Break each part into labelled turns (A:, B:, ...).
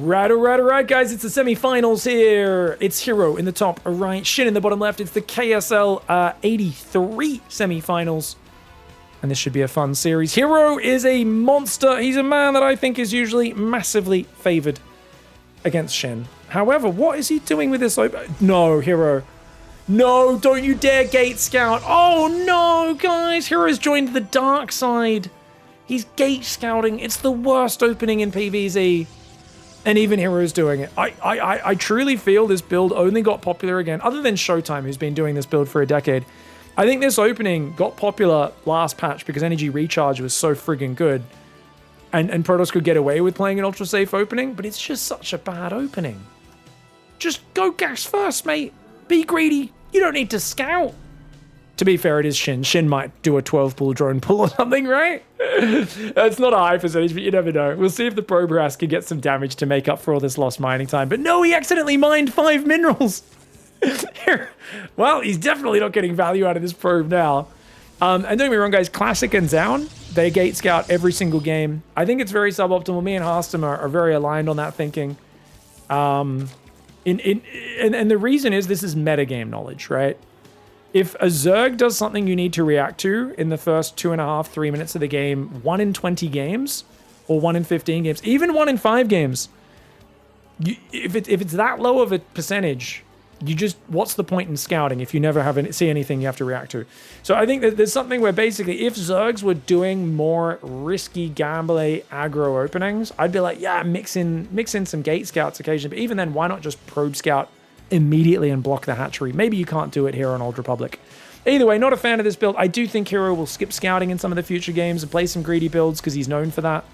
A: Right, guys. It's the semi-finals here. It's Hero in the top right, Shin in the bottom left. It's the KSL 83 semi-finals. And this should be a fun series. Hero is a monster. He's a man that I think is usually massively favored against Shin. However, what is he doing with this? No, Hero. No, don't you dare gate scout. Oh, no, guys. Hero's joined the dark side. He's gate scouting. It's the worst opening in PvZ. And even Hero's doing it. I truly feel this build only got popular again, other than Showtime, who's been doing this build for a decade. I think this opening got popular last patch because Energy Recharge was so friggin' good. And Protoss could get away with playing an ultra safe opening, but it's just such a bad opening. Just go gas first, mate. Be greedy. You don't need to scout. To be fair, it is Shin. Shin might do a 12-pull drone pull or something, right? It's not a high percentage, but you never know. We'll see if the probe harass can get some damage to make up for all this lost mining time. But no, he accidentally mined 5 minerals. Well, he's definitely not getting value out of this probe now. And don't get me wrong, guys. Classic and Zown, they gate scout every single game. I think it's very suboptimal. Me and Harstam are very aligned on that thinking. And the reason is this is metagame knowledge, right? If a Zerg does something you need to react to in the first 2.5, 3 minutes of the game, 1 in 20 games, or 1 in 15 games, even 1 in 5 games, if it's that low of a percentage, what's the point in scouting if you never see anything you have to react to? So I think that there's something where basically if Zergs were doing more risky gamble aggro openings, I'd be like, yeah, mix in some gate scouts occasionally, but even then, why not just probe scout immediately and block the hatchery? Maybe you can't do it here on Old Republic. Either way, not a fan of this build. I do think Hero will skip scouting in some of the future games and play some greedy builds because he's known for that.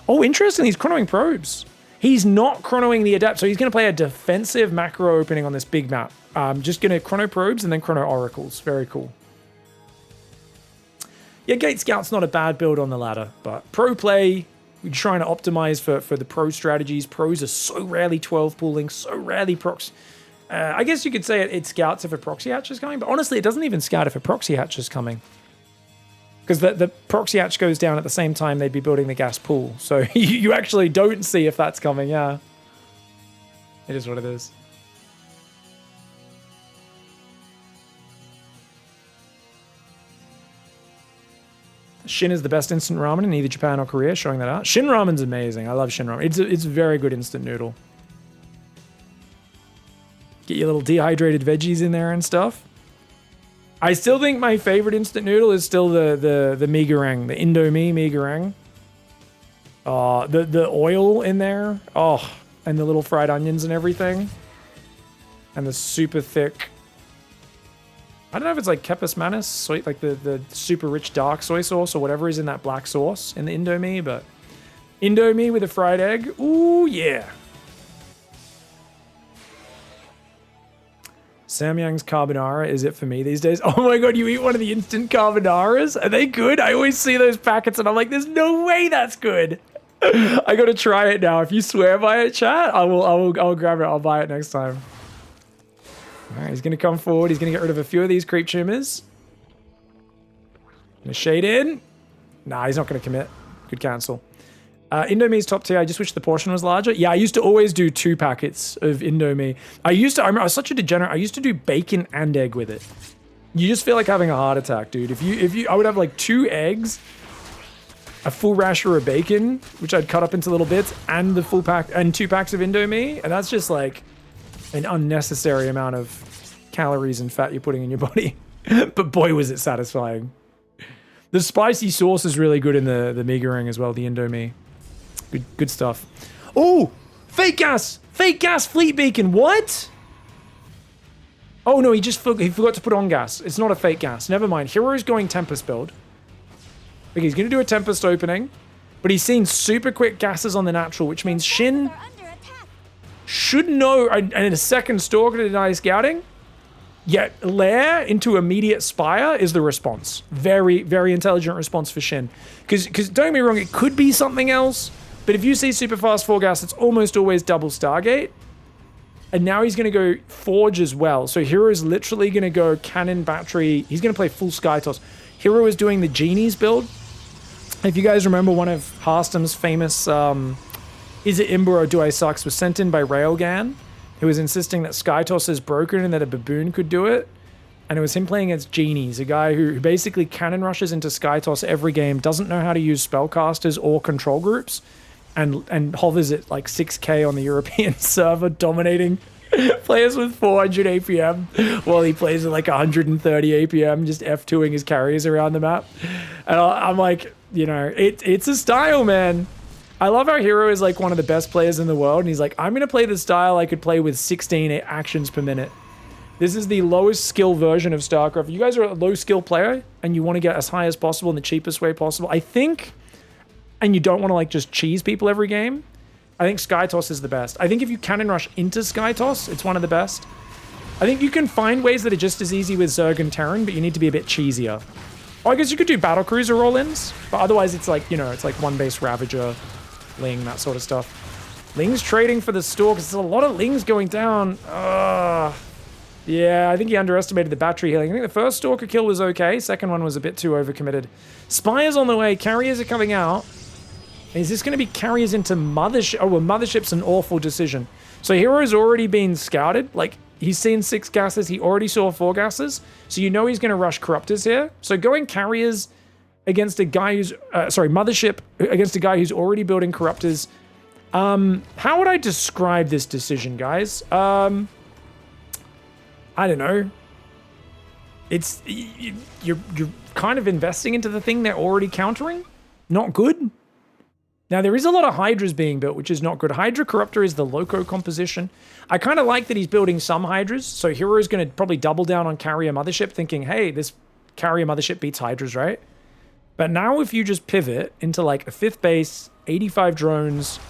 A: Oh, interesting. He's chronoing probes. He's not chronoing the adept, so he's going to play a defensive macro opening on this big map. Just going to chrono probes and then chrono oracles. Very cool. Yeah, Gate Scout's not a bad build on the ladder, but pro play, we're trying to optimize for the pro strategies. Pros are so rarely 12 pooling, so rarely procs. I guess you could say it scouts if a proxy hatch is coming, but honestly, it doesn't even scout if a proxy hatch is coming. Because the proxy hatch goes down at the same time they'd be building the gas pool. So you actually don't see if that's coming, yeah. It is what it is. Shin is the best instant ramen in either Japan or Korea, showing that out. Shin ramen's amazing. I love Shin ramen. It's a very good instant noodle. Get your little dehydrated veggies in there and stuff. I still think my favorite instant noodle is still the mee goreng, the Indomie mee goreng. The oil in there. Oh, and the little fried onions and everything. And the super thick. I don't know if it's like Kepis Manis, soy, like the super rich dark soy sauce or whatever is in that black sauce in the Indomie, but Indomie with a fried egg. Ooh, yeah. Samyang's carbonara is it for me these days. Oh my god, you eat one of the instant carbonaras? Are they good? I always see those packets and I'm like, there's no way that's good. I gotta try it now. If you swear by it, chat, I'll grab it. I'll buy it next time. Alright, he's gonna come forward. He's gonna get rid of a few of these creep tumors. Gonna shade in. Nah, he's not gonna commit. Good cancel. Indomie's top tier. I just wish the portion was larger. Yeah, I used to always do 2 packets of Indomie. I remember I was such a degenerate. I used to do bacon and egg with it. You just feel like having a heart attack, dude. I would have like 2 eggs, a full rasher of bacon, which I'd cut up into little bits, and the full pack and 2 packs of Indomie, and that's just like an unnecessary amount of calories and fat you're putting in your body. But boy, was it satisfying. The spicy sauce is really good in the mee goreng as well, the Indomie. Good stuff. Oh, fake gas fleet beacon. What? Oh no, he forgot to put on gas. It's not a fake gas. Never mind. Hero's going Tempest build. Okay, he's going to do a Tempest opening, but he's seen super quick gases on the natural, which means Shin should know. And a second Stalker to deny scouting. Yet Lair into immediate Spire is the response. Very, very intelligent response for Shin. Because don't get me wrong, it could be something else. But if you see super fast 4 gas, it's almost always double Stargate. And now he's going to go Forge as well. So Hero is literally going to go Cannon, Battery. He's going to play full Sky Toss. Hero is doing the Genies build. If you guys remember one of Harstam's famous Is it Imber or Do I Sucks was sent in by Railgan, who was insisting that Skytoss is broken and that a baboon could do it. And it was him playing against Genies, a guy who basically cannon rushes into Skytoss every game, doesn't know how to use spellcasters or control groups, and hovers at like 6k on the European server, dominating players with 400 APM while he plays at like 130 APM, just F2ing his carriers around the map. And I'm like, you know, it's a style, man. I love our hero is like one of the best players in the world, and he's like, I'm going to play the style I could play with 16 actions per minute. This is the lowest skill version of StarCraft. If you guys are a low skill player and you want to get as high as possible in the cheapest way possible, I think, and you don't want to like just cheese people every game, I think Skytoss is the best. I think if you cannon rush into Skytoss, it's one of the best. I think you can find ways that are just as easy with Zerg and Terran, but you need to be a bit cheesier. Oh, I guess you could do Battlecruiser roll-ins, but otherwise it's like, you know, it's like one base Ravager, Ling, that sort of stuff. Ling's trading for the Stalk. There's a lot of Lings going down. Yeah, I think he underestimated the battery healing. I think the first Stalker kill was okay. Second one was a bit too overcommitted. Spires on the way. Carriers are coming out. Is this going to be carriers into Mothership? Oh, well, Mothership's an awful decision. So Hero's already been scouted. Like, he's seen 6 gases. He already saw 4 gases. So you know he's going to rush Corruptors here. So going carriers against a guy who's... Mothership against a guy who's already building Corruptors. How would I describe this decision, guys? I don't know. It's... You're kind of investing into the thing they're already countering. Not good. Now, there is a lot of Hydras being built, which is not good. Hydra Corruptor is the Loco composition. I kind of like that he's building some Hydras, so Hero is going to probably double down on Carrier Mothership, thinking, hey, this Carrier Mothership beats Hydras, right? But now if you just pivot into like a 5th base, 85 drones,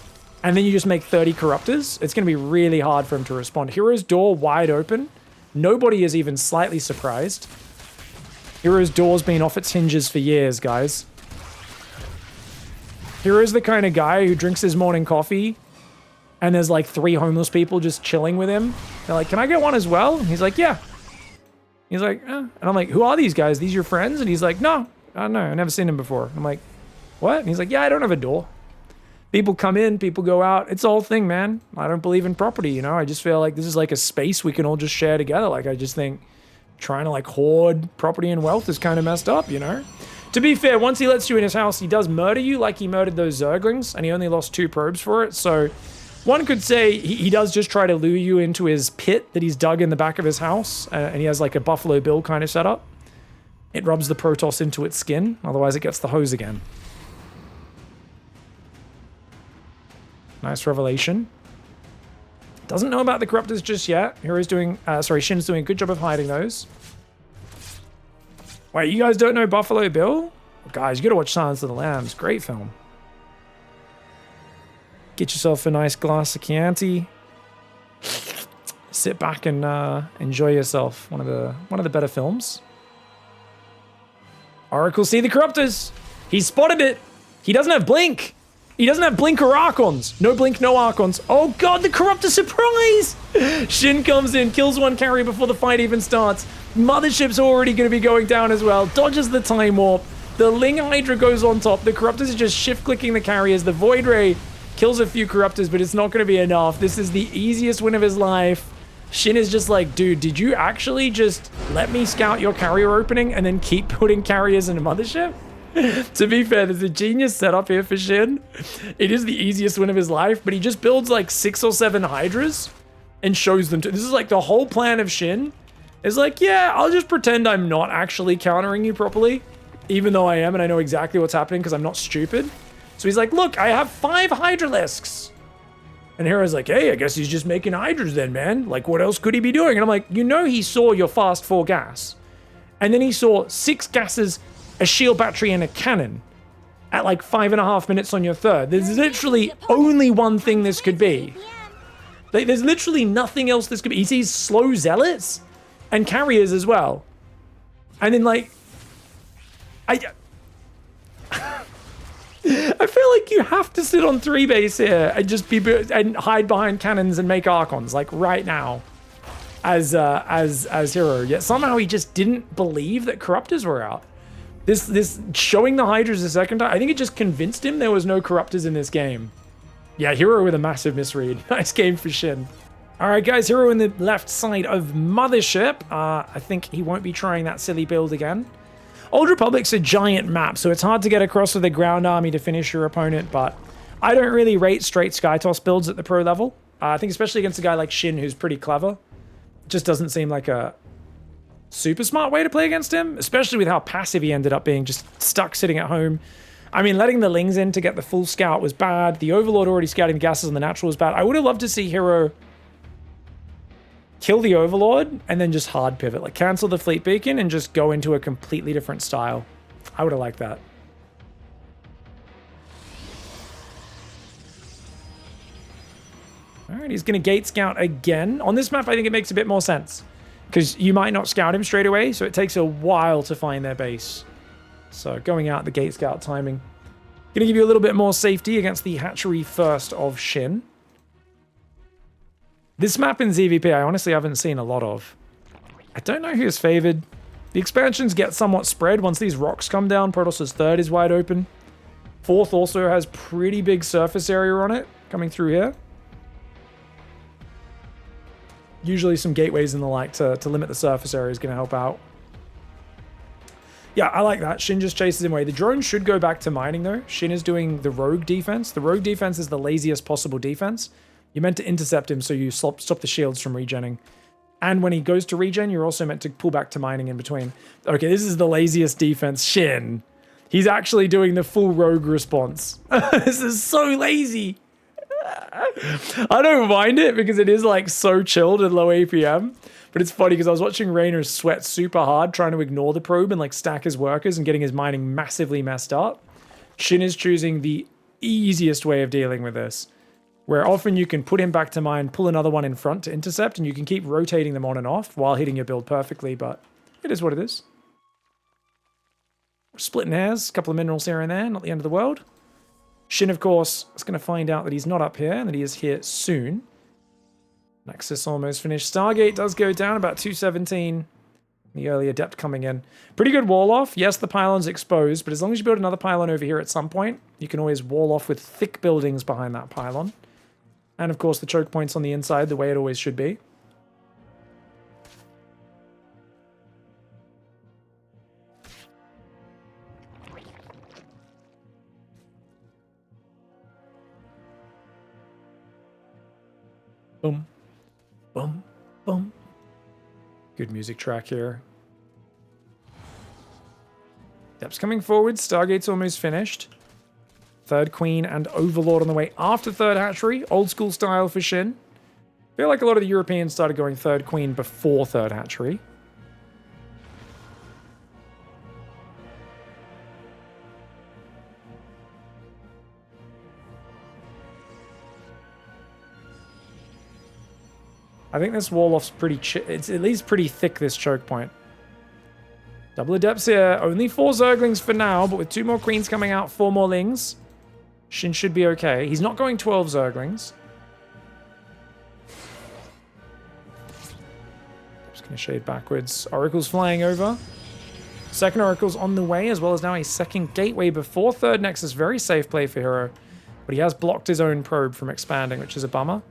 A: and then you just make 30 Corruptors, it's going to be really hard for him to respond. Hero's door wide open. Nobody is even slightly surprised. Hero's door's been off its hinges for years, guys. Hero's the kind of guy who drinks his morning coffee and there's like 3 homeless people just chilling with him. They're like, can I get one as well? And he's like, yeah. He's like, eh. And I'm like, who are these guys? These your friends? And he's like, no, I don't know. I've never seen them before. I'm like, what? And he's like, yeah, I don't have a door. People come in, people go out. It's a whole thing, man. I don't believe in property, you know? I just feel like this is like a space we can all just share together. Like, I just think trying to like hoard property and wealth is kind of messed up, you know? To be fair, once he lets you in his house, he does murder you like he murdered those Zerglings, and he only lost 2 probes for it. So one could say he does just try to lure you into his pit that he's dug in the back of his house, and he has like a Buffalo Bill kind of setup. It rubs the Protoss into its skin, otherwise it gets the hose again. Nice revelation. Doesn't know about the Corruptors just yet. Hero's doing, Shin's doing a good job of hiding those. Wait, you guys don't know Buffalo Bill? Guys, you gotta watch Silence of the Lambs. Great film. Get yourself a nice glass of Chianti. Sit back and enjoy yourself. One of the better films. Oracle, see the Corruptors. He spotted it. He doesn't have Blink. He doesn't have Blink or Archons. No Blink, no Archons. Oh god, the Corruptor surprise! Shin comes in, kills one carrier before the fight even starts. Mothership's already going to be going down as well. Dodges the Time Warp. The Ling Hydra goes on top. The Corruptors are just shift-clicking the carriers. The Void Ray kills a few Corruptors, but it's not going to be enough. This is the easiest win of his life. Shin is just like, dude, did you actually just let me scout your carrier opening and then keep putting carriers in a Mothership? To be fair, there's a genius setup here for Shin. It is the easiest win of his life, but he just builds like 6 or 7 Hydras and shows them to. This is like the whole plan of Shin. Is like, yeah, I'll just pretend I'm not actually countering you properly, even though I am, and I know exactly what's happening because I'm not stupid. So he's like, look, I have 5 Hydralisks. And Hero's like, hey, I guess he's just making Hydras then, man. Like, what else could he be doing? And I'm like, you know he saw your fast 4 gas. And then he saw 6 gases, a shield battery, and a cannon at like 5.5 minutes on your 3rd. There's literally only one thing this could be. Like, there's literally nothing else this could be. He sees slow zealots and carriers as well. And then, like, I feel like you have to sit on 3 base here and just be and hide behind cannons and make Archons, like, right now as Hero. Yet somehow he just didn't believe that Corruptors were out. This showing the Hydras a second time, I think it just convinced him there was no Corruptors in this game. Yeah, Hero with a massive misread. Nice game for Shin. All right, guys, Hero in the left side of Mothership. I think he won't be trying that silly build again. Old Republic's a giant map, so it's hard to get across with a ground army to finish your opponent, but I don't really rate straight Skytoss builds at the pro level. I think especially against a guy like Shin who's pretty clever. It just doesn't seem like a super smart way to play against him, especially with how passive he ended up being, just stuck sitting at home. I mean, letting the Lings in to get the full scout was bad. The Overlord already scouting the gases on the natural was bad. I would have loved to see Hero kill the Overlord and then just hard pivot, like cancel the fleet beacon and just go into a completely different style. I would have liked that. All right, he's going to gate scout again. On this map, I think it makes a bit more sense because you might not scout him straight away, so it takes a while to find their base. So going out the gate scout timing. Going to give you a little bit more safety against the hatchery first of Shin. This map in ZVP, I honestly haven't seen a lot of. I don't know who's favored. The expansions get somewhat spread once these rocks come down. Protos's third is wide open. Fourth also has pretty big surface area on it coming through here. Usually some gateways and the like to limit the surface area is going to help out. Yeah, I like that. Shin just chases him away. The drone should go back to mining though. Shin is doing the rogue defense. The rogue defense is the laziest possible defense. You're meant to intercept him so you stop the shields from regenning. And when he goes to regen, you're also meant to pull back to mining in between. Okay, this is the laziest defense. Shin. He's actually doing the full rogue response. This is so lazy. I don't mind it because it is like so chilled and low APM. But it's funny because I was watching Raynor sweat super hard trying to ignore the probe and like stack his workers and getting his mining massively messed up. Shin is choosing the easiest way of dealing with this, where often you can put him back to mine, pull another one in front to intercept, and you can keep rotating them on and off while hitting your build perfectly, but it is what it is. We're splitting hairs, a couple of minerals here and there, not the end of the world. Shin, of course, is going to find out that he's not up here and that he is here soon. Nexus almost finished. Stargate does go down about 217. The early Adept coming in. Pretty good wall off. Yes, the pylon's exposed, but as long as you build another pylon over here at some point, you can always wall off with thick buildings behind that pylon. And of course the choke points on the inside, the way it always should be. Boom. Boom. Boom. Good music track here. Depth's coming forward. Stargate's almost finished. Third Queen and Overlord on the way after third hatchery. Old school style for Shin. I feel like a lot of the Europeans started going third Queen before third hatchery. I think this wall off's pretty it's at least pretty thick, this choke point. Double Adepts here. Only 4 Zerglings for now, but with 2 more Queens coming out, 4 more Lings. Shin should be okay. He's not going 12 Zerglings. Just going to shade backwards. Oracle's flying over. Second Oracle's on the way, as well as now a second Gateway before third Nexus. Very safe play for Hero. But he has blocked his own probe from expanding, which is a bummer.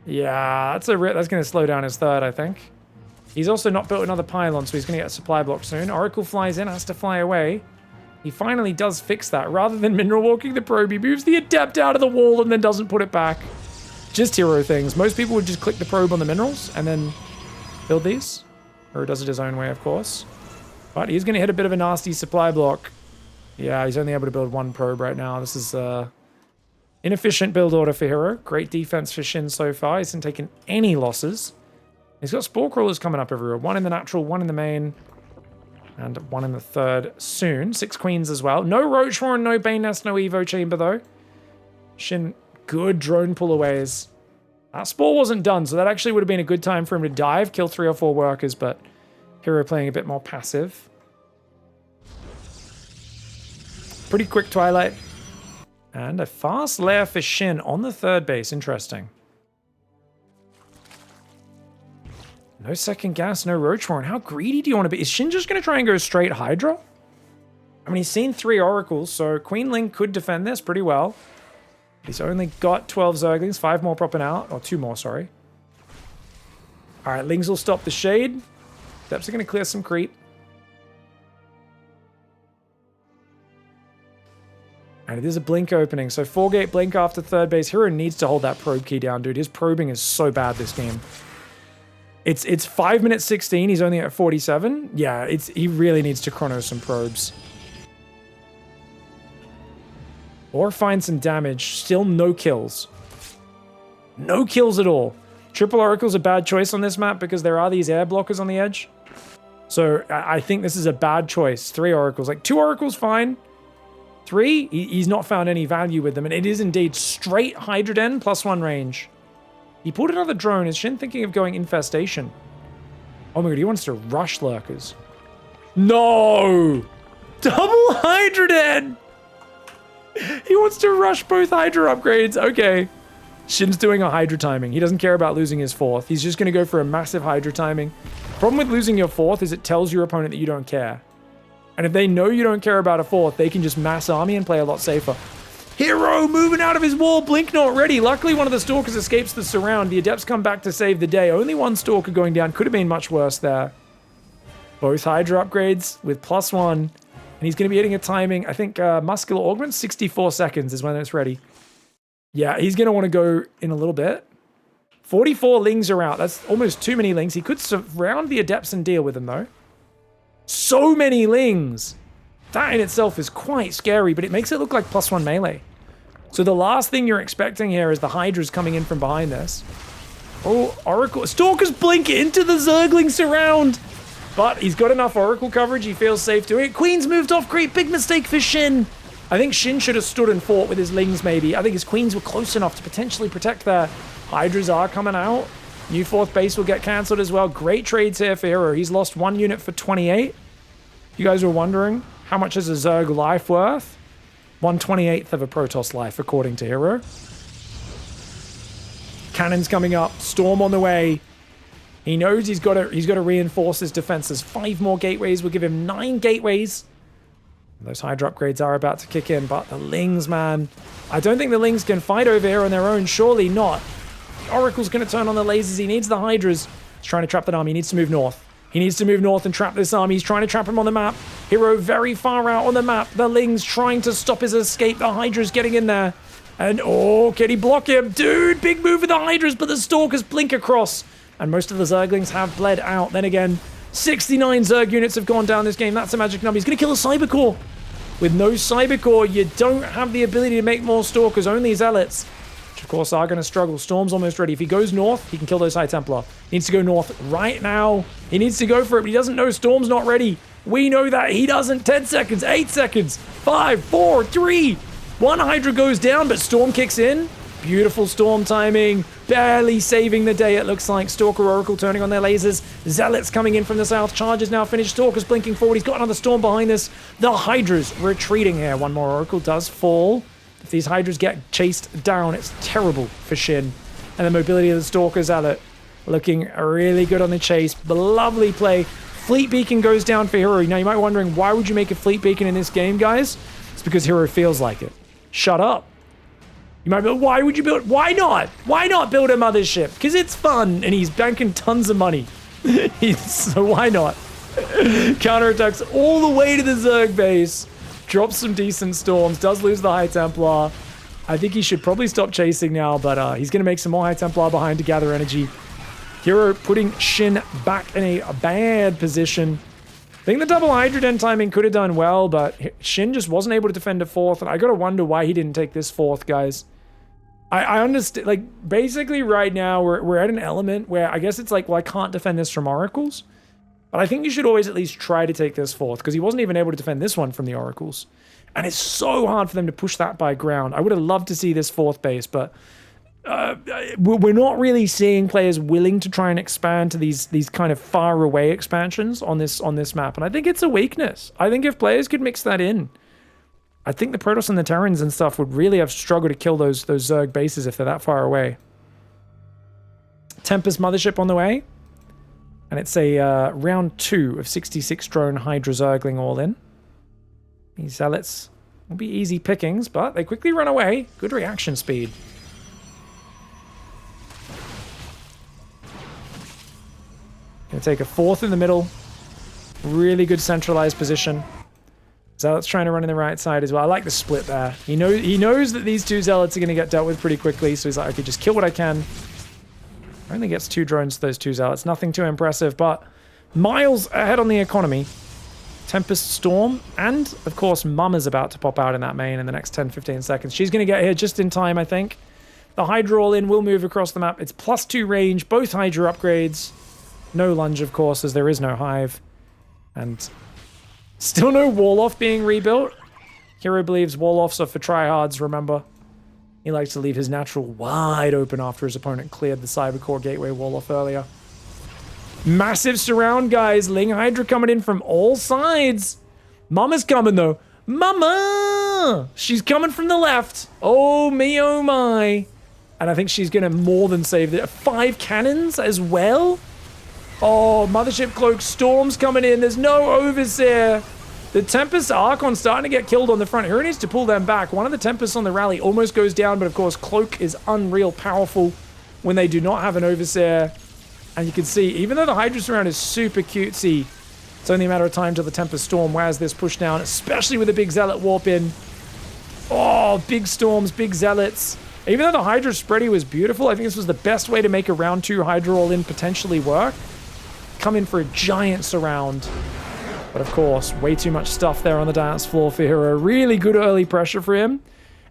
A: Yeah, that's going to slow down his third, I think. He's also not built another pylon, so he's going to get a supply block soon. Oracle flies in, has to fly away. He finally does fix that. Rather than mineral walking the probe, he moves the Adept out of the wall and then doesn't put it back. Just Hero things. Most people would just click the probe on the minerals and then build these. Or does it his own way, of course. But he's going to hit a bit of a nasty supply block. Yeah, he's only able to build 1 probe right now. This is inefficient build order for Hero. Great defense for Shin so far. He hasn't taken any losses. He's got Spore Crawlers coming up everywhere. 1 in the natural, 1 in the main, and 1 in the third soon. 6 Queens as well. No Roach Horn, no Bane Nest, no Evo Chamber though. Shin, good drone pullaways. That Spore wasn't done, so that actually would have been a good time for him to dive, kill 3 or 4 workers, but Hero playing a bit more passive. Pretty quick Twilight. And a fast lair for Shin on the third base. Interesting. No second gas, no Roach Horn. How greedy do you want to be? Is Shin just going to try and go straight Hydra? I mean, he's seen 3 Oracles, so Queen Ling could defend this pretty well. He's only got 12 Zerglings, 5 more popping out, or 2 more, sorry. All right, Lings will stop the shade. Steps are going to clear some creep. And it is a blink opening, so 4-gate blink after third base. Hero needs to hold that probe key down, dude. His probing is so bad this game. It's 5 minutes 16. He's only at 47. Yeah, he really needs to chrono some probes. Or find some damage. Still no kills. No kills at all. Triple Oracle's a bad choice on this map because there are these air blockers on the edge. So I think this is a bad choice. 3 Oracles. Like 2 Oracles, fine. 3, he's not found any value with them. And it is indeed straight Hydra Den +1 range. He pulled another drone. Is Shin thinking of going Infestation? Oh my god, he wants to rush Lurkers. No! Double Hydra Den! He wants to rush both Hydra upgrades. Okay. Shin's doing a Hydra timing. He doesn't care about losing his 4th. He's just going to go for a massive Hydra timing. Problem with losing your 4th is it tells your opponent that you don't care. And if they know you don't care about a 4th, they can just mass army and play a lot safer. Hero moving out of his wall. Blink not ready. Luckily, one of the Stalkers escapes the surround. The Adepts come back to save the day. Only one Stalker going down. Could have been much worse there. Both Hydra upgrades with +1. And he's going to be hitting a timing. I think Muscular Augment, 64 seconds is when it's ready. Yeah, he's going to want to go in a little bit. 44 Lings are out. That's almost too many Lings. He could surround the Adepts and deal with them, though. So many Lings. That in itself is quite scary, but it makes it look like +1 melee. So the last thing you're expecting here is the Hydras coming in from behind this. Oh, Oracle. Stalkers blink into the Zergling surround. But he's got enough Oracle coverage. He feels safe doing it. Queen's moved off creep. Big mistake for Shin. I think Shin should have stood and fought with his Lings, maybe. I think his Queens were close enough to potentially protect their Hydras are coming out. New 4th base will get cancelled as well. Great trades here for Hero. He's lost 1 unit for 28. You guys were wondering, how much is a Zerg life worth? 1/28th of a Protoss life, according to Hero. Cannons coming up. Storm on the way. He knows he's got to reinforce his defenses. 5 more gateways will give him 9 gateways. Those Hydra upgrades are about to kick in, but the Lings, man. I don't think the Lings can fight over here on their own. Surely not. The Oracle's going to turn on the lasers. He needs the Hydras. He's trying to trap that army. He needs to move north. He needs to move north and trap this army. He's trying to trap him on the map. Hero very far out on the map. The Lings trying to stop his escape. The Hydra's getting in there. And, oh, can he block him? Dude, big move with the Hydras, but the Stalkers blink across. And most of the Zerglings have bled out. Then again, 69 Zerg units have gone down this game. That's a magic number. He's going to kill a Cybercore. With no Cybercore, you don't have the ability to make more Stalkers, only Zealots. Which, of course, are going to struggle. Storm's almost ready. If he goes north, he can kill those High Templar. He needs to go north right now. He needs to go for it, but he doesn't know Storm's not ready. We know that. He doesn't. 10 seconds, 8 seconds, 5, 4, 3. One Hydra goes down, but Storm kicks in. Beautiful Storm timing. Barely saving the day, it looks like. Stalker Oracle turning on their lasers. Zealots coming in from the south. Charge is now finished. Stalker's blinking forward. He's got another Storm behind this. The Hydra's retreating here. One more Oracle does fall. If these Hydras get chased down, it's terrible for Shin. And the mobility of the Stalker Zealot looking really good on the chase. Lovely play. Fleet Beacon goes down for Hero. Now, you might be wondering, why would you make a Fleet Beacon in this game, guys? It's because Hero feels like it. Shut up. You might be like, why would you build? Why not? Why not build a Mothership? Because it's fun, and he's banking tons of money. So why not? Counterattacks all the way to the Zerg base. Drops some decent Storms. Does lose the High Templar. I think he should probably stop chasing now, but he's going to make some more High Templar behind to gather energy. Hero putting Shin back in a bad position. I think the double Hydra Den timing could have done well, but Shin just wasn't able to defend a 4th, and I gotta wonder why he didn't take this 4th, guys. I understand, like, basically right now we're at an element where I guess it's like, well, I can't defend this from Oracles, but I think you should always at least try to take this 4th, because he wasn't even able to defend this one from the Oracles. And it's so hard for them to push that by ground. I would have loved to see this 4th base, but we're not really seeing players willing to try and expand to these kind of far away expansions on this map, and I think it's a weakness. I think if players could mix that in, I think the Protoss and the Terrans and stuff would really have struggled to kill those Zerg bases if they're that far away. Tempest Mothership on the way, and it's a round 2 of 66 drone Hydra Zergling all in. These Zealots Will be easy pickings, but they quickly run away. Good reaction speed. Gonna take a fourth in the middle. Really good centralized position. Zealot's trying to run in the right side as well. I like the split there. He knows that these two Zealots are going to get dealt with pretty quickly, so he's like, okay, just kill what I can. Only gets 2 drones to those 2 Zealots. Nothing too impressive, but miles ahead on the economy. Tempest Storm, and of course, Mama's about to pop out in that main in the next 10-15 seconds. She's going to get here just in time, I think. The Hydra all in will move across the map. It's +2 range, both Hydra upgrades. No lunge, of course, as there is no hive. And still no wall-off being rebuilt. Hero believes wall-offs are for tryhards, remember. He likes to leave his natural wide open after his opponent cleared the Cybercore Gateway wall-off earlier. Massive surround, guys. Ling Hydra coming in from all sides. Mama's coming, though. Mama! She's coming from the left. Oh, me, oh, my. And I think she's going to more than save it. 5 cannons as well? Oh, Mothership Cloak Storm's coming in. There's no Overseer. The Tempest Archon starting to get killed on the front. Hero needs to pull them back. One of the Tempests on the rally almost goes down, but of course, Cloak is unreal powerful when they do not have an Overseer. And you can see, even though the Hydra surround is super cutesy, it's only a matter of time till the Tempest Storm wears this push down, especially with a big Zealot warp in. Oh, big storms, big Zealots. Even though the Hydra spready was beautiful, I think this was the best way to make a round 2 Hydra all-in potentially work. Come in for a giant surround. But of course, way too much stuff there on the dance floor for Hero. Really good early pressure for him.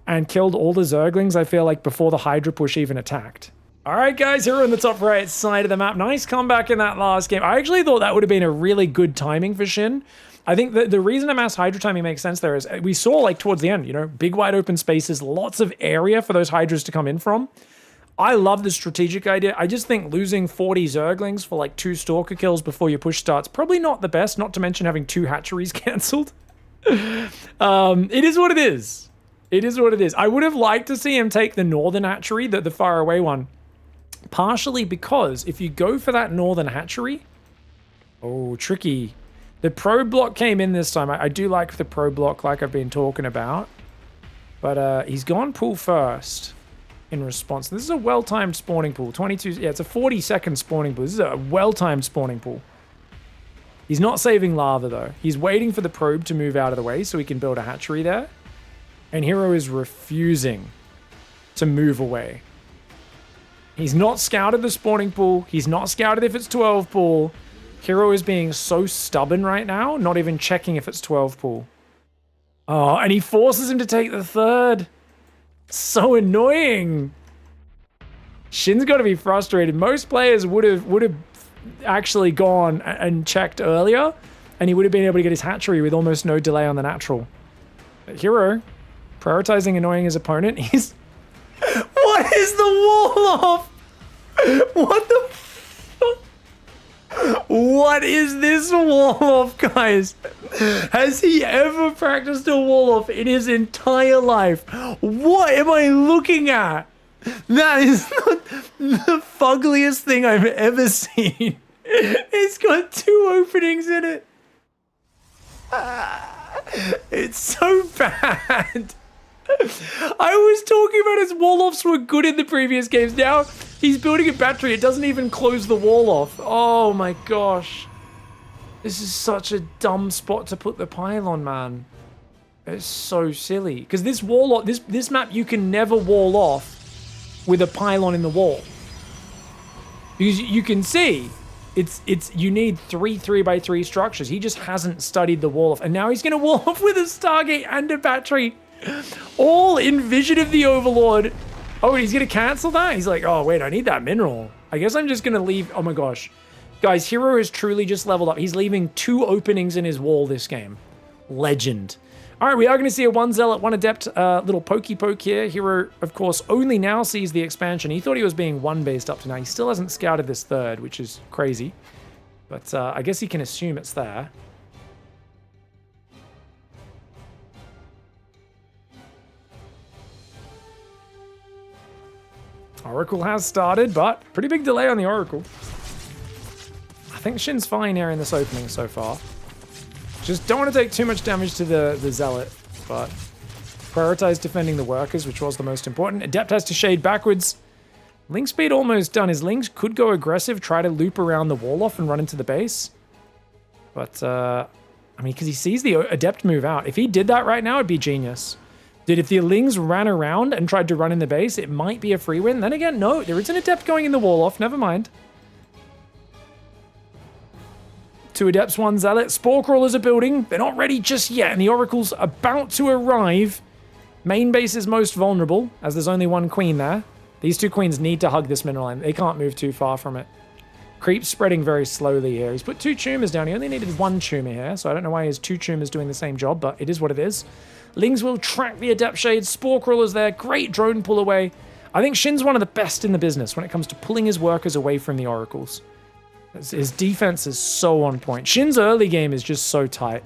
A: And killed all the Zerglings, I feel like, before the Hydra push even attacked. Alright guys, Hero in the top right side of the map. Nice comeback in that last game. I actually thought that would have been a really good timing for SHIN. I think that the reason a mass Hydra timing makes sense there is we saw, like, towards the end, you know, big wide open spaces, lots of area for those Hydras to come in from. I love the strategic idea. I just think losing 40 Zerglings for like 2 Stalker kills before your push starts, probably not the best, not to mention having 2 hatcheries cancelled. It is what it is. It is what it is. I would have liked to see him take the northern hatchery, the far away one. Partially because if you go for that northern hatchery, oh, tricky. The probe block came in this time. I do like the probe block like I've been talking about. But he's gone pool first. In response. This is a well-timed spawning pool. 22, yeah, it's a 40-second spawning pool. This is a well-timed spawning pool. He's not saving lava, though. He's waiting for the probe to move out of the way so he can build a hatchery there. And Hero is refusing to move away. He's not scouted the spawning pool. He's not scouted if it's 12 pool. Hero is being so stubborn right now, not even checking if it's 12 pool. Oh, and he forces him to take the 3rd. So annoying. SHIN's got to be frustrated. Most players would have actually gone and checked earlier, and he would have been able to get his hatchery with almost no delay on the natural. But Hero, prioritizing annoying his opponent, he's... What is the wall off? What the fuck? What is this wall off, guys? Has he ever practiced a wall off in his entire life? What am I looking at? That is not the fuggliest thing I've ever seen. It's got 2 openings in it. It's so bad. I was talking about his wall-offs were good in the previous games. Now he's building a battery. It doesn't even close the wall off. Oh my gosh. This is such a dumb spot to put the pylon, man. It's so silly. Because this wall, this map, you can never wall off with a pylon in the wall. Because you can see, you need 3 3x3 structures. He just hasn't studied the wall off. And now he's going to wall off with a Stargate and a battery. All in vision of the Overlord. Oh, and he's going to cancel that? He's like, oh, wait, I need that mineral. I guess I'm just going to leave. Oh, my gosh. Guys, Hero is truly just leveled up. He's leaving 2 openings in his wall this game. Legend. All right, we are going to see a 1 Zealot, 1 Adept little pokey poke here. Hero, of course, only now sees the expansion. He thought he was being 1-based up to now. He still hasn't scouted this 3rd, which is crazy. But I guess he can assume it's there. Oracle has started, but pretty big delay on the Oracle. I think SHIN's fine here in this opening so far. Just don't want to take too much damage to the Zealot, but prioritized defending the workers, which was the most important. Adept has to shade backwards. Link speed almost done. His Lings could go aggressive, try to loop around the wall off and run into the base. But, I mean, because he sees the Adept move out. If he did that right now, it'd be genius. Dude, if the Lings ran around and tried to run in the base, it might be a free win. Then again, no, there is an Adept going in the wall off. Never mind. 2 Adepts, 1 Zealot. Spore Crawlers are building. They're not ready just yet, and the Oracle's about to arrive. Main base is most vulnerable, as there's only 1 Queen there. These 2 Queens need to hug this mineral line. They can't move too far from it. Creep's spreading very slowly here. He's put 2 Tumors down. He only needed 1 Tumor here, so I don't know why he has 2 Tumors doing the same job, but it is what it is. Lings will track the Adept Shade. Spore Crawler's there. Great drone pull away. I think Shin's one of the best in the business when it comes to pulling his workers away from the Oracles. His defense is so on point. Shin's early game is just so tight.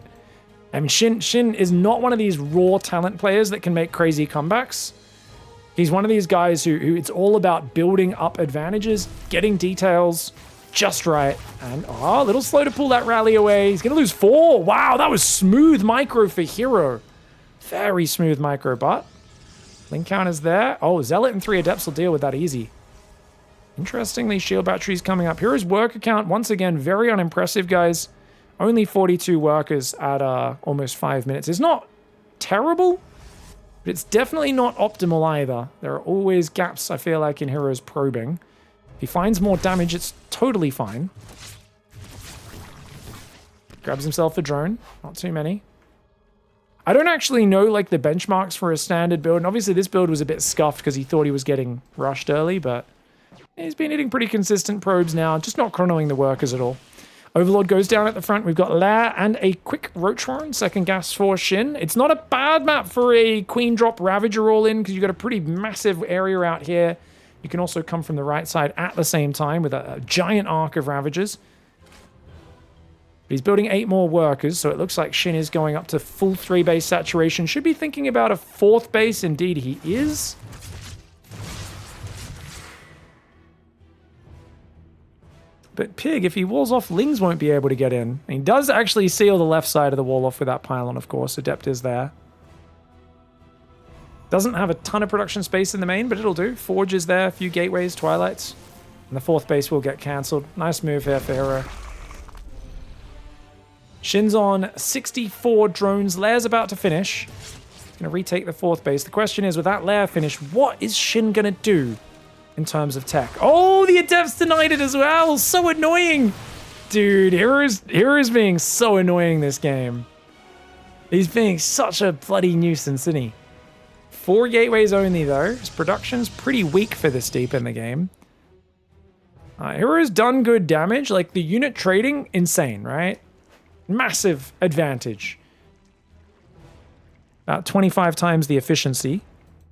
A: I mean, Shin is not one of these raw talent players that can make crazy comebacks. He's one of these guys who it's all about building up advantages, getting details just right. And, a little slow to pull that rally away. He's going to lose 4. Wow, that was smooth micro for Hero. Very smooth micro, but Link count is there. Oh, Zealot and 3 Adepts will deal with that easy. Interestingly, shield batteries coming up. Hero's worker count, once again, very unimpressive, guys. Only 42 workers at almost 5 minutes. It's not terrible, but it's definitely not optimal either. There are always gaps, I feel like, in Hero's probing. If he finds more damage, it's totally fine. Grabs himself a drone. Not too many. I don't actually know, like, the benchmarks for a standard build. And obviously, this build was a bit scuffed because he thought he was getting rushed early, but he's been hitting pretty consistent probes now, just not chronoing the workers at all. Overlord goes down at the front. We've got Lair and a quick Roach Horn, second gas for Shin. It's not a bad map for a Queen drop Ravager all in because you've got a pretty massive area out here. You can also come from the right side at the same time with a giant arc of Ravagers. But he's building 8 more workers, so it looks like Shin is going up to full 3 base saturation. Should be thinking about a 4th base. Indeed, he is. But Pig, if he walls off, Lings won't be able to get in. And he does actually seal the left side of the wall off with that pylon, of course. Adept is there. Doesn't have a ton of production space in the main, but it'll do. Forge is there, a few gateways, Twilights. And the 4th base will get cancelled. Nice move here for Hero. Shin's on 64 drones. Lair's about to finish. He's going to retake the 4th base. The question is, with that Lair finish, what is Shin going to do in terms of tech? Oh, the Adepts denied it as well. So annoying. Dude, Hero's being so annoying this game. He's being such a bloody nuisance, isn't he? 4 gateways only, though. His production's pretty weak for this deep in the game. Hero's done good damage. Like, the unit trading, insane, right? Massive advantage. About 25 times the efficiency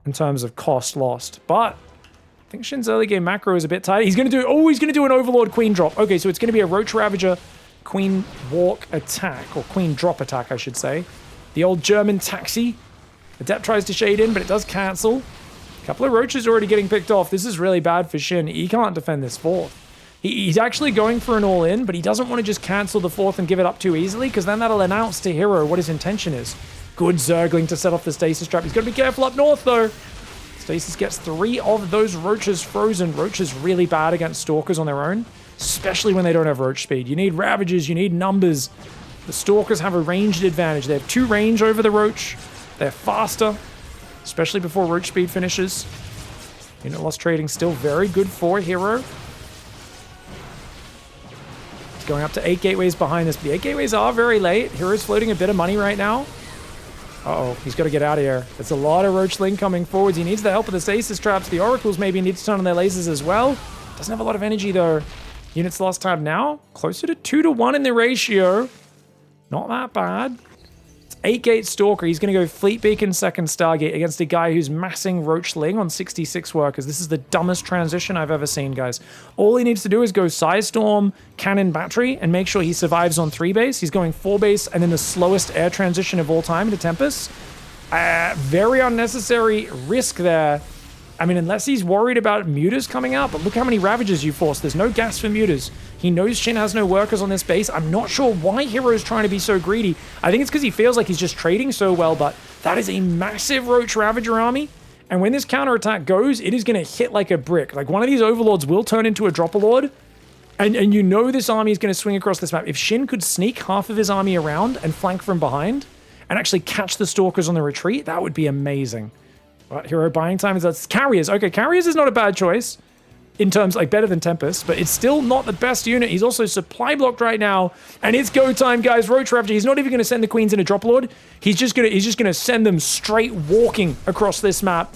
A: in terms of cost lost. But I think Shin's early game macro is a bit tight. He's going to do an Overlord Queen drop. Okay, so it's going to be a Roach Ravager Queen walk attack, or Queen drop attack, I should say. The old German taxi. Adept tries to shade in, but it does cancel. A couple of Roaches already getting picked off. This is really bad for Shin. He can't defend this 4th. He's actually going for an all-in, but he doesn't want to just cancel the 4th and give it up too easily, because then that'll announce to Hero what his intention is. Good Zergling to set off the stasis trap. He's got to be careful up north, though. Stasis gets 3 of those Roaches frozen. Roach is really bad against Stalkers on their own, especially when they don't have Roach speed. You need Ravagers, you need numbers. The Stalkers have a ranged advantage. They have 2 range over the Roach. They're faster, especially before Roach speed finishes. Unit loss trading still very good for Hero. It's going up to 8 gateways behind this. But the 8 gateways are very late. Hero's floating a bit of money right now. Uh-oh, he's got to get out of here. There's a lot of Roachling coming forwards. He needs the help of the stasis traps. The Oracles maybe need to turn on their lasers as well. Doesn't have a lot of energy, though. Units lost time now. Closer to 2 to 1 in the ratio. Not that bad. 8-gate Stalker. He's going to go Fleet Beacon, second Stargate against a guy who's massing Roachling on 66 workers. This is the dumbest transition I've ever seen, guys. All he needs to do is go Psystorm, Cannon, Battery, and make sure he survives on 3 base. He's going 4 base and then the slowest air transition of all time into Tempest. Very unnecessary risk there. I mean, unless he's worried about Mutas coming out, but look how many Ravagers you forced. There's no gas for Mutas. He knows Shin has no workers on this base. I'm not sure why Hero's trying to be so greedy. I think it's because he feels like he's just trading so well, but That is a massive Roach Ravager army. And when this counterattack goes, it is going to hit like a brick. Like one of these Overlords will turn into a Dropper-Lord. And you know this army is going to swing across this map. If Shin could sneak half of his army around and flank from behind and actually catch the Stalkers on the retreat, that would be amazing. But hero buying time is that's Carriers. Okay, Carriers is not a bad choice in terms like better than Tempest, but it's still not the best unit. He's also supply blocked right now, and it's go time, guys. Roach Ravager. He's not even going to send the Queens in a Drop Lord. He's just gonna send them straight walking across this map.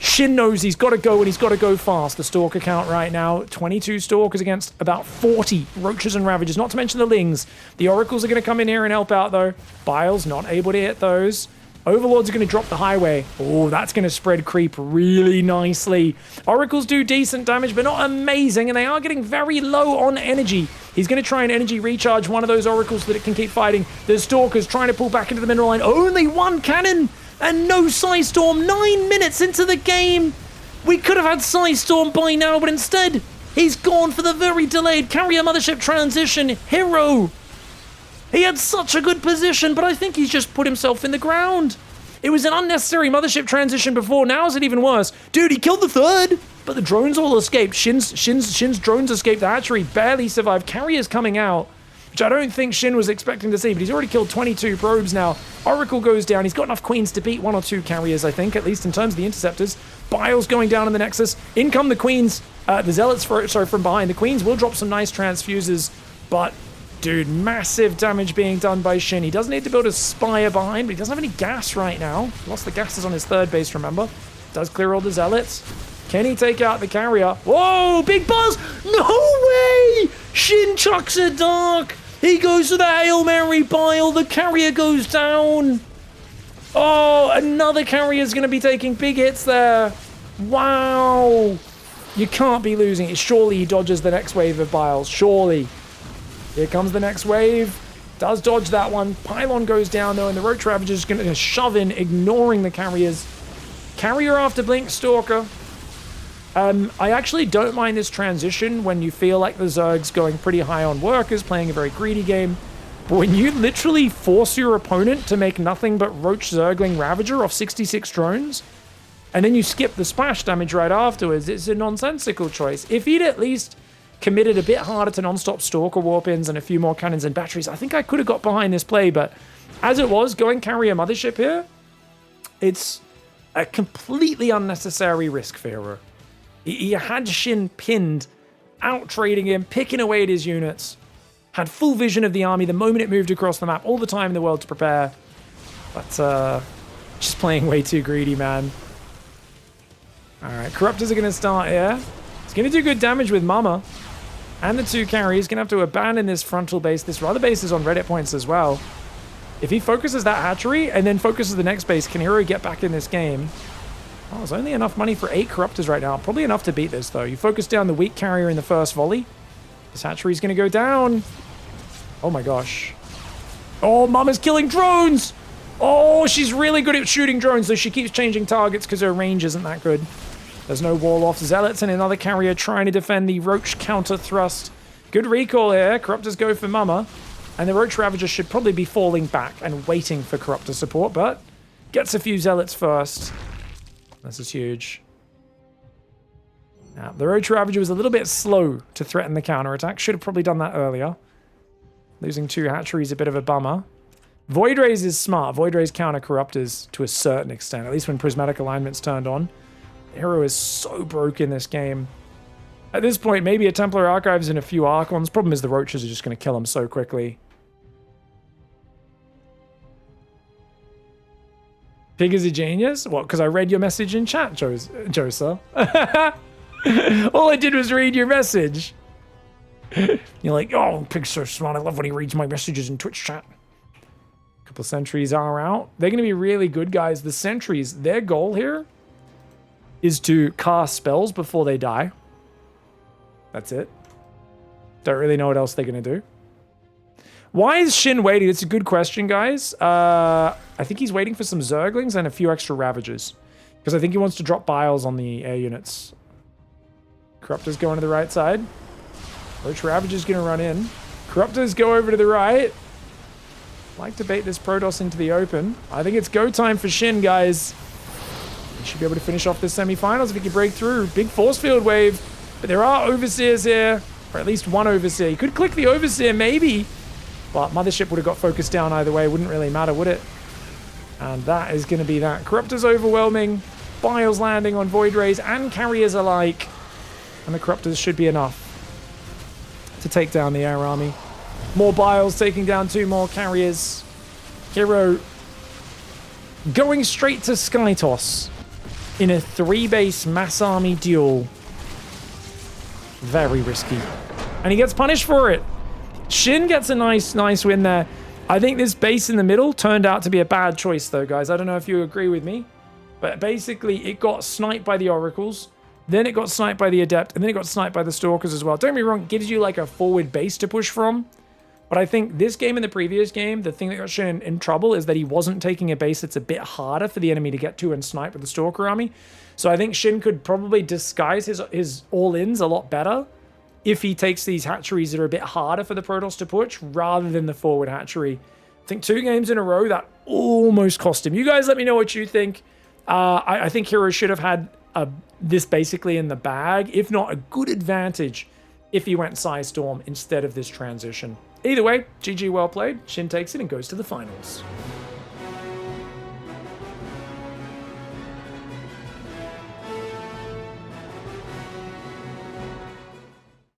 A: Shin knows he's got to go, and he's got to go fast. The Stalker count right now, 22 Stalkers against about 40 Roaches and Ravagers, not to mention the Lings. The Oracles are going to come in here and help out, though. Bile's not able to hit those. Overlords are going to drop the highway. Oh, that's going to spread creep really nicely. Oracles do decent damage, but not amazing, and they are getting very low on energy. He's going to try and energy recharge one of those Oracles so that it can keep fighting. The Stalkers trying to pull back into the mineral line. Only one cannon! And no Psystorm, 9 minutes into the game. We could have had Psystorm by now, but instead, he's gone for the very delayed Carrier Mothership transition. Hero. He had such a good position, but I think he's just put himself in the ground. It was an unnecessary Mothership transition before. Now is it even worse? Dude, he killed the third, but the drones all escaped. Shin's drones escaped the hatchery, barely survived. Carrier's coming out, which I don't think Shin was expecting to see, but he's already killed 22 probes now. Oracle goes down. He's got enough Queens to beat 1 or 2 Carriers, I think, at least in terms of the Interceptors. Bile's going down in the Nexus. In come the Queens. The Zealots, from behind. The Queens will drop some nice transfuses, but, dude, massive damage being done by Shin. He does need to build a Spire behind, but he doesn't have any gas right now. Lost the gases on his third base, remember. Does clear all the Zealots. Can he take out the Carrier? Whoa, big buzz! No way! Shin chucks a Dark. He goes to the Hail Mary Bile. The Carrier goes down. Oh, another Carrier's going to be taking big hits there. Wow. You can't be losing it. Surely he dodges the next wave of Biles. Surely. Here comes the next wave. Does dodge that one. Pylon goes down, though, and the Roach Ravager is going to shove in, ignoring the Carriers. Carrier after Blink Stalker. I actually don't mind this transition when you feel like the Zerg's going pretty high on workers, playing a very greedy game. But when you literally force your opponent to make nothing but Roach Zergling Ravager off 66 drones, and then you skip the splash damage right afterwards, it's a nonsensical choice. If he'd at least committed a bit harder to non-stop Stalker Warpins and a few more cannons and batteries, I think I could have got behind this play, but as it was, going Carrier Mothership here, it's a completely unnecessary risk for Hero. He had Shin pinned, out-trading him, picking away at his units. Had full vision of the army the moment it moved across the map, all the time in the world to prepare. But, just playing way too greedy, man. Alright, Corruptors are going to start here. He's going to do good damage with Mama. And the 2 carries. He's going to have to abandon this frontal base. This other base is on Reddit points as well. If he focuses that hatchery and then focuses the next base, can Hero get back in this game? Oh, there's only enough money for 8 Corruptors right now. Probably enough to beat this, though. You focus down the weak carrier in the first volley. This hatchery's going to go down. Oh, my gosh. Oh, Mama's killing drones! Oh, she's really good at shooting drones, though she keeps changing targets because her range isn't that good. There's no wall off. Zealots and another carrier trying to defend the Roach counter thrust. Good recall here. Corruptors go for Mama. And the Roach Ravager should probably be falling back and waiting for Corruptor support, but gets a few Zealots first. This is huge. Now, the Roach Ravager was a little bit slow to threaten the counterattack. Should have probably done that earlier. Losing 2 hatcheries, a bit of a bummer. Void Rays is smart. Void Rays counter Corruptors to a certain extent, at least when Prismatic Alignment's turned on. The Hero is so broke in this game. At this point, maybe a Templar Archives and a few Archons. Problem is the Roaches are just going to kill him so quickly. Pig is a genius? What, because I read your message in chat, Josa? All I did was read your message. You're like, oh, Pig's so smart. I love when he reads my messages in Twitch chat. A couple sentries are out. They're going to be really good, guys. The sentries, their goal here is to cast spells before they die. That's it. Don't really know what else they're going to do. Why is Shin waiting? It's a good question, guys. I think he's waiting for some Zerglings and a few extra Ravagers. Because I think he wants to drop Biles on the air units. Corruptors going to the right side. Roach Ravager's going to run in. Corruptors go over to the right. like to bait this Protoss into the open. I think it's go time for Shin, guys. He should be able to finish off the semifinals if he can break through. Big force field wave. But there are Overseers here. Or at least one Overseer. He could click the Overseer, maybe. But Mothership would have got focused down either way. Wouldn't really matter, would it? And that is going to be that. Corruptor's overwhelming. Biles landing on Void Rays and Carriers alike. And the Corruptors should be enough to take down the air army. More Biles taking down 2 more Carriers. Hero going straight to Skytoss in a 3-base mass army duel. Very risky. And he gets punished for it. Shin gets a nice win there. I think this base in the middle turned out to be a bad choice, though, guys. I don't know if you agree with me. But basically, it got sniped by the Oracles. Then it got sniped by the Adept. And then it got sniped by the Stalkers as well. Don't get me wrong, it gives you like a forward base to push from. But I think this game and the previous game, the thing that got Shin in trouble is that he wasn't taking a base that's a bit harder for the enemy to get to and snipe with the Stalker army. So I think Shin could probably disguise his all-ins a lot better if he takes these hatcheries that are a bit harder for the Protoss to push rather than the forward hatchery. I think 2 games in a row, that almost cost him. You guys let me know what you think. I think Hero should have had this basically in the bag, if not a good advantage, if he went Psystorm instead of this transition. Either way, GG, well played. Shin takes it and goes to the finals.